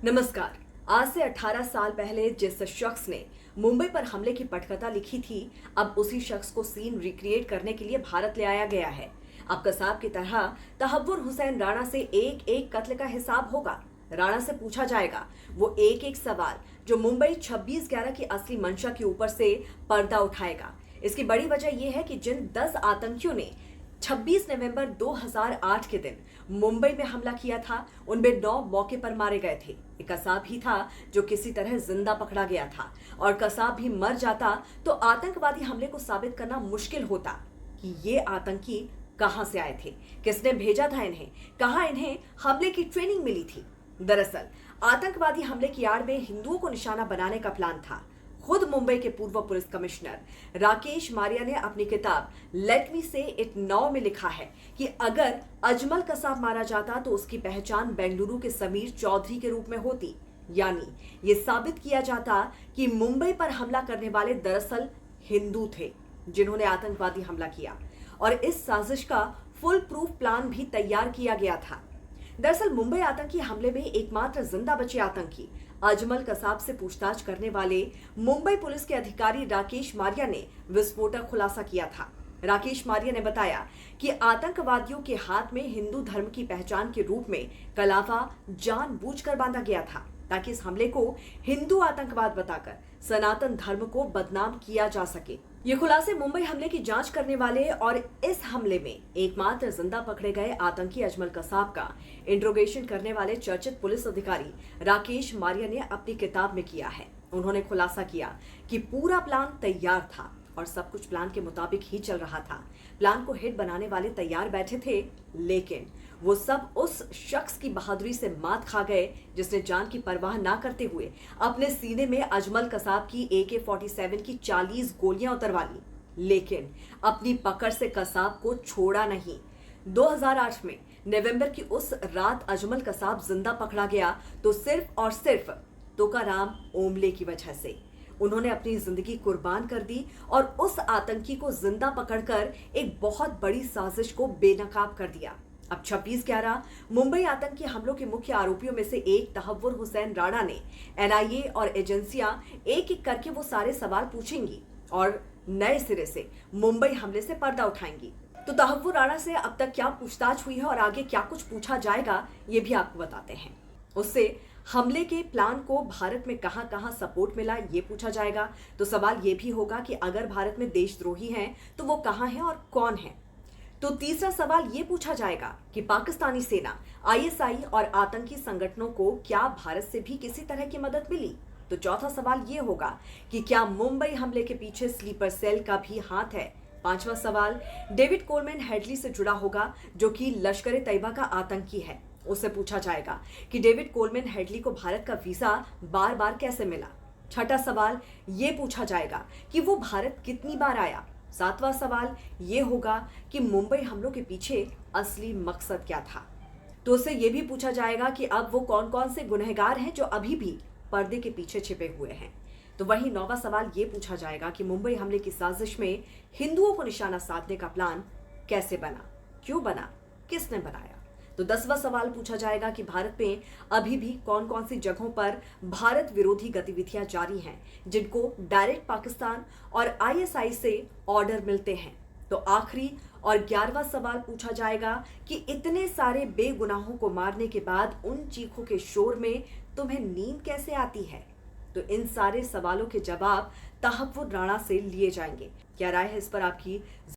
नमस्कार। आज से 18 साल पहले जिस शख्स ने मुंबई पर हमले की पटकथा लिखी थी, अब उसी शख्स को सीन रिक्रिएट करने के लिए भारत ले आया गया है। अब कसाब की तरह तहव्वुर हुसैन राणा से एक एक कत्ल का हिसाब होगा। राणा से पूछा जाएगा वो एक एक सवाल जो मुंबई 26/11 की असली मंशा के ऊपर से पर्दा उठाएगा। इसकी बड़ी वजह यह है कि जिन 10 आतंकियों ने 26 नवंबर 2008 के दिन मुंबई में हमला किया था, उनमें 9 मौके पर मारे गए थे। एक कसाब ही था जो किसी तरह जिंदा पकड़ा गया था, और कसाब भी मर जाता तो आतंकवादी हमले को साबित करना मुश्किल होता कि ये आतंकी कहां से आए थे, किसने भेजा था इन्हें, कहां इन्हें हमले की ट्रेनिंग मिली थी। दरअसल आतंकवादी हमले की आड़ में हिंदुओं को निशाना बनाने का प्लान था। खुद मुंबई के पूर्व पुलिस कमिश्नर राकेश मारिया ने अपनी किताब लेट मी से इट नाउ में लिखा है कि अगर अजमल कसाब मारा जाता तो उसकी पहचान बेंगलुरु के समीर चौधरी के रूप में होती। यानी ये साबित किया जाता कि मुंबई पर हमला करने वाले दरअसल हिंदू थे जिन्होंने आतंकवादी हमला किया, और इस साजिश का फुल प्रूफ प्लान भी तैयार किया गया था। दरअसल मुंबई आतंकी हमले में एकमात्र जिंदा बचे आतंकी अजमल कसाब से पूछताछ करने वाले मुंबई पुलिस के अधिकारी राकेश मारिया ने विस्फोटक खुलासा किया था। राकेश मारिया ने बताया कि आतंकवादियों के हाथ में हिंदू धर्म की पहचान के रूप में कलावा जानबूझकर बांधा गया था ताकि इस हमले को हिंदू आतंकवाद बताकर सनातन धर्म को बदनाम किया जा सके। ये खुलासे मुंबई हमले की जांच करने वाले और इस हमले में एकमात्र जिंदा पकड़े गए आतंकी अजमल कसाब का इंट्रोगेशन करने वाले चर्चित पुलिस अधिकारी राकेश मारिया ने अपनी किताब में किया है। उन्होंने खुलासा किया कि पूरा प्लान तैयार था और सब कुछ प्लान के मुताबिक ही चल रहा था। प्लान को हिट बनाने वाले तैयार बैठे थे, लेकिन वो सब उस शख्स की बहादुरी से मात खा गए जिसने जान की परवाह ना करते हुए अपने सीने में अजमल कसाब की AK-47 की 40 गोलियां उतरवा ली, लेकिन अपनी पकड़ से कसाब को छोड़ा नहीं। 2008 में नवंबर की उस रात अजमल कसाब जिंदा पकड़ा गया तो सिर्फ और सिर्फ तुकाराम ओमले की वजह से। उन्होंने अपनी जिंदगी कुर्बान कर दी और उस आतंकी को जिंदा पकड़कर एक बहुत बड़ी साजिश को बेनकाब कर दिया। अब 26/11 मुंबई आतंकी हमलों के मुख्य आरोपियों में से एक तहव्वुर हुसैन राणा ने NIA और एजेंसियां एक एक करके वो सारे सवाल पूछेंगी और नए सिरे से मुंबई हमले से पर्दा उठाएंगी। तो तहव्वुर राणा से अब तक क्या पूछताछ हुई है और आगे क्या कुछ पूछा जाएगा, ये भी आपको बताते हैं। उससे हमले के प्लान को भारत में कहां कहां सपोर्ट मिला, ये पूछा जाएगा। तो सवाल ये भी होगा कि अगर भारत में देशद्रोही हैं तो वो कहां हैं और कौन है। तो तीसरा सवाल ये पूछा जाएगा कि पाकिस्तानी सेना, ISI और आतंकी संगठनों को क्या भारत से भी किसी तरह की मदद मिली। तो चौथा सवाल ये होगा कि क्या मुंबई हमले के पीछे स्लीपर सेल का भी हाथ है। पांचवा सवाल डेविड कोलमैन हेडली से जुड़ा होगा जो कि लश्कर-ए-तैयबा का आतंकी है। उससे पूछा जाएगा कि डेविड कोलमैन हेडली को भारत का वीजा बार बार कैसे मिला। छठा सवाल ये पूछा जाएगा कि वो भारत कितनी बार आया। सातवां सवाल ये होगा कि मुंबई हमलों के पीछे असली मकसद क्या था। तो उससे ये भी पूछा जाएगा कि अब वो कौन कौन से गुनहगार हैं जो अभी भी पर्दे के पीछे छिपे हुए हैं। तो वहीं 9वां सवाल ये पूछा जाएगा कि मुंबई हमले की साजिश में हिंदुओं को निशाना साधने का प्लान कैसे बना, क्यों बना, किसने बनाया। तो 10वां सवाल पूछा जाएगा कि भारत में अभी भी कौन कौन सी जगहों पर भारत विरोधी गतिविधियां जारी हैं जिनको डायरेक्ट पाकिस्तान और ISI से ऑर्डर मिलते हैं। तो आखिरी और 11वां सवाल पूछा जाएगा कि इतने सारे बेगुनाहों को मारने के बाद उन चीखों के शोर में तुम्हें नींद कैसे आती है। तो इन सारे सवालों के जवाब तहव्वुर राणा से लिए जाएंगे। क्या राय है इस पर आपकी?